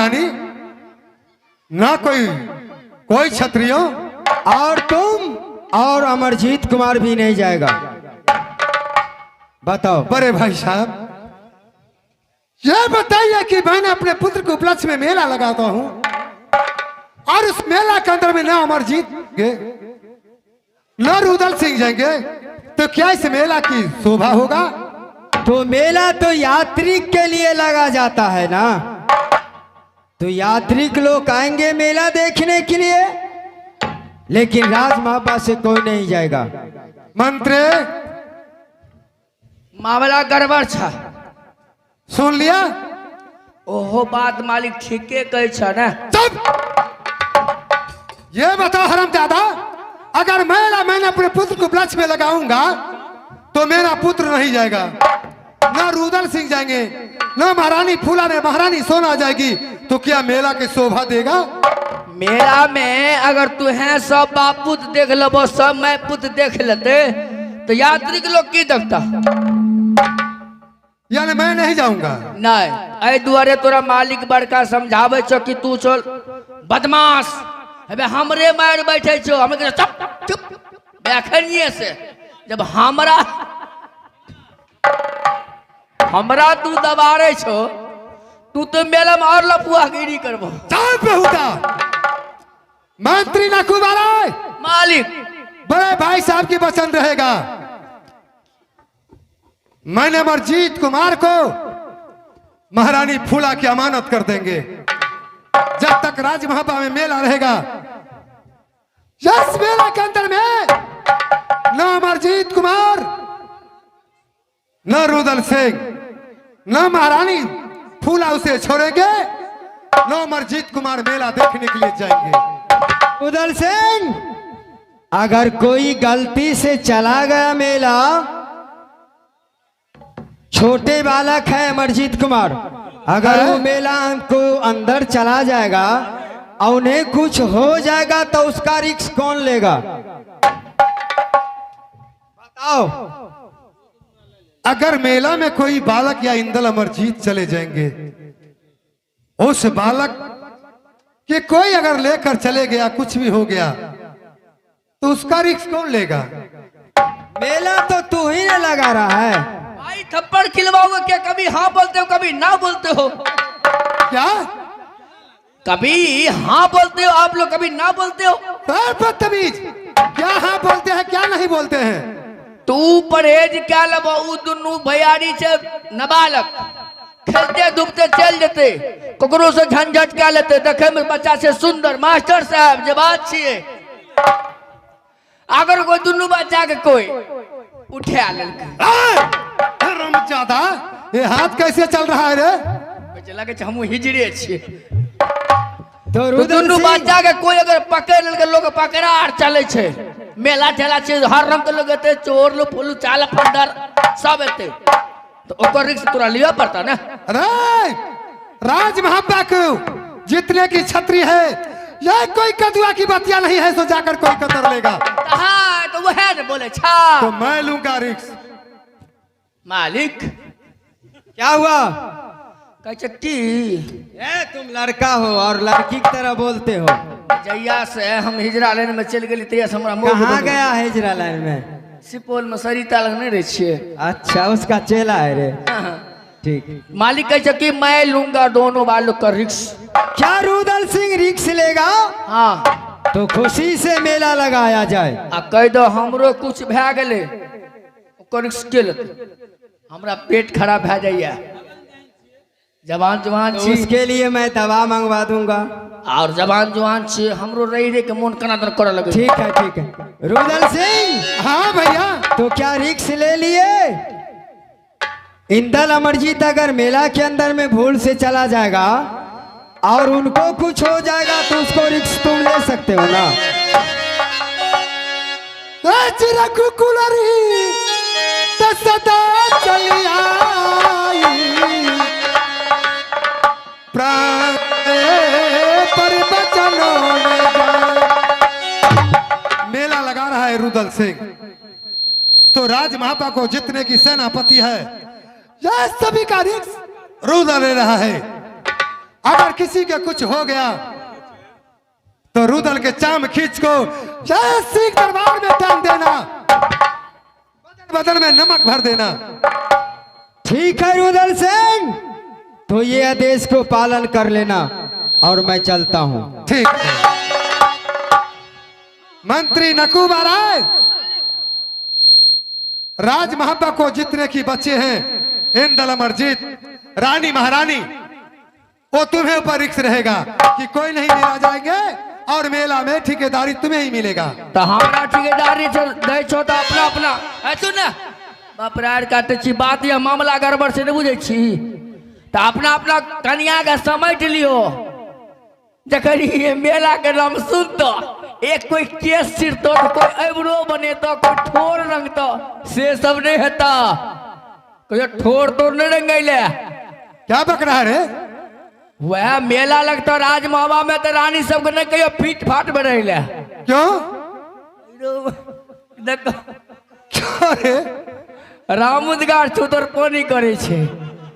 महारानी, ना कोई क्षत्रियो और तुम और अमरजीत कुमार भी नहीं जाएगा। बताओ। बड़े भाई साहब, यह बताइए कि मैंने अपने पुत्र के उपलक्ष्य में मेला लगाता हूं और उस मेला के अंदर में न अमरजीत गए न रुदल सिंह जाएंगे, तो क्या इस मेला की शोभा होगा? तो मेला तो यात्रिक के लिए लगा जाता है ना, तो यात्रिक लोग आएंगे मेला देखने के लिए, लेकिन राज महापा से कोई नहीं जाएगा। मंत्री, मामला गड़बड़ छा। सुन लिया? ओहो बात मालिक ठीके कहे छा ना। चुप! ये बताओ हरामजादा, अगर मैंने अपने पुत्र को उपलक्ष्य में लगाऊंगा तो मेरा पुत्र नहीं जाएगा, न रुदल सिंह जाएंगे, न महारानी फूला ने महारानी सोना जाएगी, तो क्या मेला की शोभा देगा? मेला में अगर तू है सब बाप पुत्र देख लो, सब मैं पुत्र देख लेते तो यात्री के लोग की देखता। यानी मैं नहीं जाऊंगा? नहीं, ऐ दुआरे तोरा मालिक बड़का समझावे छो कि तू चल बदमाश, अबे हमरे मार बैठे छो, हमें कहे चुप चुप बैठनिए से, जब हमरा तू दबारे छो, तू तो मेला में और लपुआगिरी करबो। चल बेहुदा, मंत्री ना कुमार मालिक, बड़े भाई साहब की पसंद रहेगा। मैंने अमरजीत कुमार को महारानी फूला की अमानत कर देंगे। जब तक राज महापा में मेला रहेगा, इस मेला के अंदर में न अमरजीत कुमार, न रुदल सिंह, न महारानी फूला उसे छोड़ेंगे, न अमरजीत कुमार मेला देखने के लिए जाएंगे। रुदल सिंह, अगर कोई गलती से चला गया मेला, छोटे बालक है अमरजीत कुमार, अगर वो मेला को अंदर चला जाएगा और उन्हें कुछ हो जाएगा तो उसका रिस्क कौन लेगा? बताओ। अगर मेला में कोई बालक या इंदल अमरजीत चले जाएंगे, उस बालक के कोई अगर लेकर चले गया, कुछ भी हो गया, तो उसका रिस्क कौन लेगा? मेला तो तू ही ने लगा रहा है। भाई थप्पड़ खिलवाओगे क्या? कभी हाँ बोलते हो, कभी ना बोलते हो। क्या? कभी हाँ बोलते हो आप लोग, कभी ना बोलते हो। बदतमीज, क्या हाँ बोलते हैं क्या नहीं बोलते हैं? तू परहेज क्या लबो? उ दुनू भैयारी से नाबालक खेलते धूपते चल जेते, ककरो से झंझट क्या लेते, देखे में बच्चा से सुंदर मास्टर साहब जे बात छिए, अगर कोई दुनू बच्चा के कोई उठा रमजादा, ये हाथ कैसे चल रहा है रे? लगे हम हिजड़े छिए। तो दुनू बच्चा के कोई अगर पकड़ लेके लोग पकड़ार चले छे, मेला ठेला छे, हर रंग के लोग एते, चोर लो फुलू चाल फंडर सब एते, तो ओकर रिस्क तोरा लिया पड़ता ना। अरे राज महापा को जितने की छतरी है, यह कोई कदुआ की बतिया नहीं है, सो जाकर कोई कतर लेगा। हाँ तो वो है ना बोले छा, तो मैं लूंगा रिस्क। मालिक क्या हुआ? कह चट्टी, तुम लड़का हो और लड़की की तरह बोलते हो। जैया से हम हिजरा लाइन में चल गए, तैया से हमरा मोह कहाँ गया है हिजरा लाइन में? सुपौल में सरिता लगने रहे छिए। अच्छा, उसका चेला है रे। ठीक। मालिक कह कि मैं लूंगा दोनों बालों का रिस्क। क्या रुदल सिंह रिक्स लेगा? हाँ, तो खुशी से मेला लगाया जाए। आ कह दो हमरो कुछ भै गेले, ओकर रिस्क के लेते, हमरा पेट खराब भै जाइए, जवान तो छी, उसके लिए मैं दवा मंगवा दूंगा। और जवान छी, हमरो रही रे के मन कना दर करे लगे। ठीक है ठीक है। रुदल सिंह, हाँ भैया, तो क्या रिक्स ले लिए? इंदल अमरजीत अगर मेला के अंदर में भूल से चला जाएगा और उनको कुछ हो जाएगा तो उसको रिक्स तुम ले सकते हो ना? सदा चली आई प्राण पर बचनों में मेला लगा रहा है रुदल सिंह, तो राज महापा को जितने की सेनापति है, यह सभी का रिस्क रुदल ले रहा है। अगर किसी के कुछ हो गया तो रुदल के चाम खींच को जय सिंह दरबार में टांग देना, बदन बदन में नमक भर देना। ठीक है रुदल सिंह, तो ये आदेश को पालन कर लेना और मैं चलता हूँ। ठीक है। मंत्री नकूबा राय, राज महब्बा को जितने की बच्चे हैं, इंदल अमरजीत, रानी महारानी, वो तुम्हें ऊपर रिक्स रहेगा कि कोई नहीं मिला जाएंगे और मेला में ठेकेदारी तुम्हें ही मिलेगा। तो हमारा ठेकेदारी दे छो तो अपना अपना है तू ना बाप रे काटे छी बात या मामला गड़बड़ से नहीं बुझे छी तो अपना अपना कन्या का समेट लियो। जखन ये मेला के नाम सुनतो एक कोई केस सिरतो तो कोई एब्रो बने तो कोई ठोर रंग तो से सब नहीं होता, कोई ठोर तो नहीं रंगैले। क्या बक रहा है रे? वह मेला लगता राज महबा में तो रानी सब के नहीं कहियो फीट फाट में रहे। क्यों? देखो क्यों रे? रामुदगार छुतर कोनी करे छे।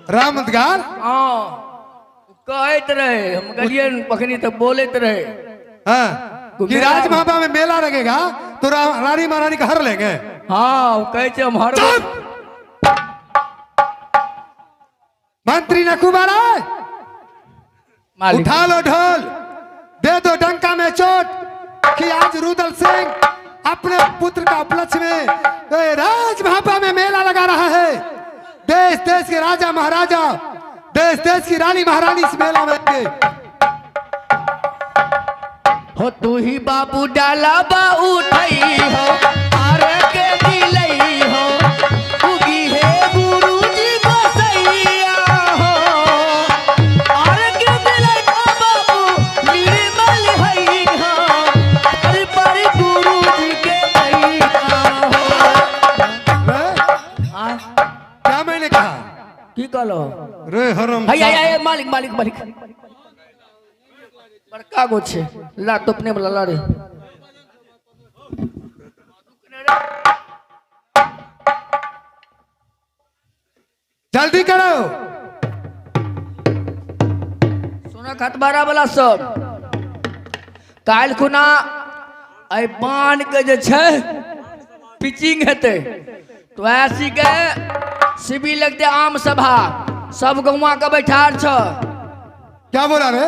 रामुदगार? हाँ कहत रहे, हम गलिए पखनी तो बोलत रहे। हाँ कि राज महबा में मेला लगेगा तो रानी महारानी का हर लेंगे। हाँ वो कहे छे हम हर मंत्री नकूबा राय, उठा लो ढोल, दे दो डंका में चोट कि आज रुदल सिंह अपने पुत्र का उपलक्ष्य में राज महबा में मेला लगा रहा है। देश देश के राजा महाराजा, देश देश की रानी महारानी इस मेला में आएंगे। हो तू ही बाबू डाला बा उठई हो आर के दिलई हो उगी है गुरुजी गोसैया हो आर के दिलई हो बाबू निर्मल हई हो हर पर गुरुजी के दैया हो। क्या मैंने कहा? की कहलो रे हरम हाय मालिक मालिक मालिक बड़का गो छे ला तो अपने वाला ला रे। जल्दी करो। सुना खतबारा वाला सब काल खुना आई बांध के जे छे पिचिंग हेते तो ऐसी के शिविर लगते आम सभा सब गौवा के बैठार छ। क्या बोला रे?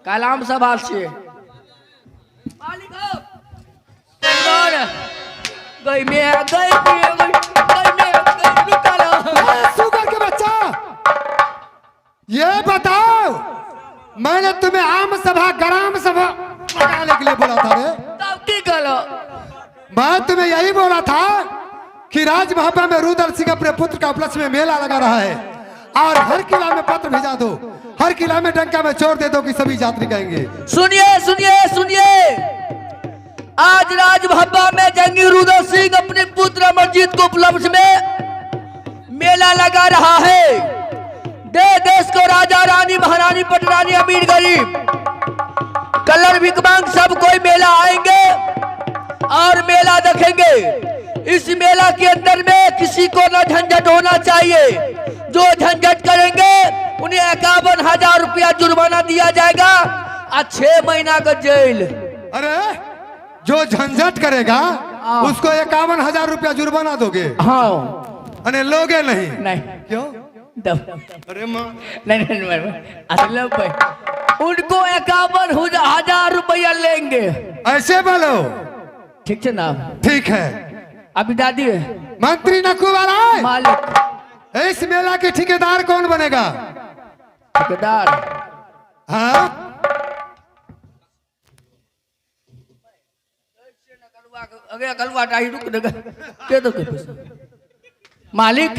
काल आम सभा छे मालिक हो और गई में निकालो। सुगर के बच्चा, ये बताओ मैंने तुम्हें आम सभा ग्राम सभा लगाने के लिए बोला था रे? तब की कहलो? मैं तुम्हें यही बोला था कि राज महबा में रुदल सिंह अपने पुत्र का उपलक्ष्य में मेला लगा रहा है और हर किला में पत्र भेजा दो, हर किला में डंका में छोड़ दे दो कि सभी यात्री कहेंगे। सुनिए सुनिए सुनिए, आज राज महबा में जंगी रुदल सिंह अपने पुत्र अमरजीत को उपलक्ष्य में मेला लगा रहा है। देश को राजा रानी महारानी पटरानी अमीर गरीब कलर भिकमांग सब कोई मेला आएंगे और मेला देखेंगे। इस मेला के अंदर में किसी को न झंझट होना चाहिए, जो झंझट करेंगे उन्हें 51,000 रुपया जुर्माना दिया जाएगा और 6 महीना का जेल। अरे जो झंझट करेगा उसको 51,000 रुपया जुर्माना दोगे? हाँ अरे लोगे नहीं? नहीं क्यों? अरे नहीं असल उनको 51,000 रुपया लेंगे। ऐसे बोलो। ठीक है ना? ठीक है। अभी दादी मंत्री नकूबा राय, मालिक इस मेला के ठेकेदार कौन बनेगा? ठेकेदार? हाँ अगे कलवा टाही रुक देगा के दो के पैसा मालिक।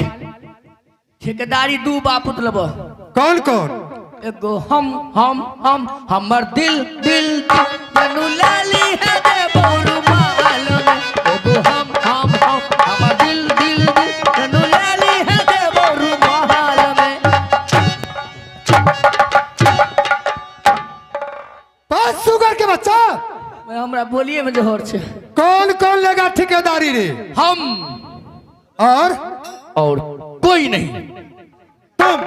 ठेकेदारी 2 बापुत लब। कौन कौन? एगो हम हमर दिल दिल जनू लाली है दे बोरू माल में। एगो हम हमर दिल दिल जनू लाली है दे बोरू माल में। बस सुगर के बच्चा, मैं हमरा बोलिए में जोहर छे। कौन कौन लेगा ठेकेदारी रे? हम और कोई नहीं। तुम?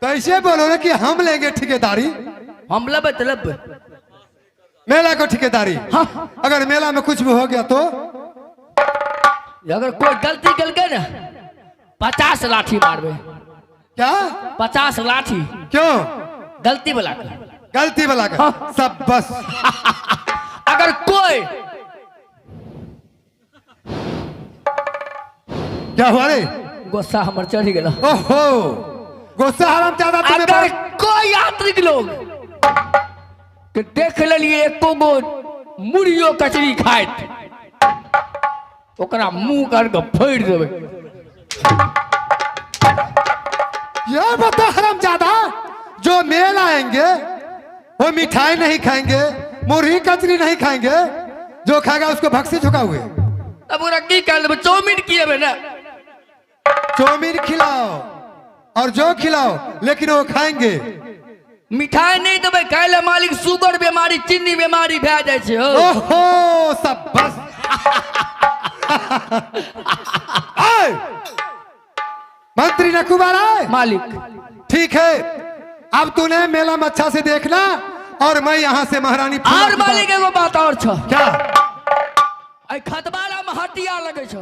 तो ऐसे बोलो ना कि हम लेंगे ठेकेदारी, हम लब तलब मेला को ठेकेदारी। हाँ। अगर मेला में कुछ भी हो गया तो अगर कोई गलती कर गए ना 50 लाठी मारबे। क्या? 50 लाठी क्यों? गलती वाला का। गलती वाला का। हाँ। सब बस। अगर कोई क्या हुआ रे? गुस्सा हमर चढ़ी गया। ओहो, गुस्सा हराम ज्यादा तुम्हें अगर बात- कोई यात्रिक लोग के देख लिए एको गो मुड़ियो कचरी खाइत ओकरा मुंह करके फोड़ देवे। यह बता हराम ज्यादा, जो मेल आएंगे वो मिठाई नहीं खाएंगे, मुरही कचरी नहीं खाएंगे, जो खाएगा उसको भक्सी झुका हुए। अब ओकरा की कर देबे? चाउमीन किए ना, चौमीन खिलाओ और जो खिलाओ, लेकिन वो खाएंगे। मिठाई नहीं देवे खाए मालिक शुगर बीमारी चीनी बीमारी भै जाए छे। हो ओहो, सब बस। आए! मंत्री नकुबार आए? मालिक ठीक है, अब तूने मेला में अच्छा से देखना और मैं यहाँ से महारानी फूला और की बात- मालिक एगो बात और छ। क्या? आई खतबारा में हटिया लगे छ।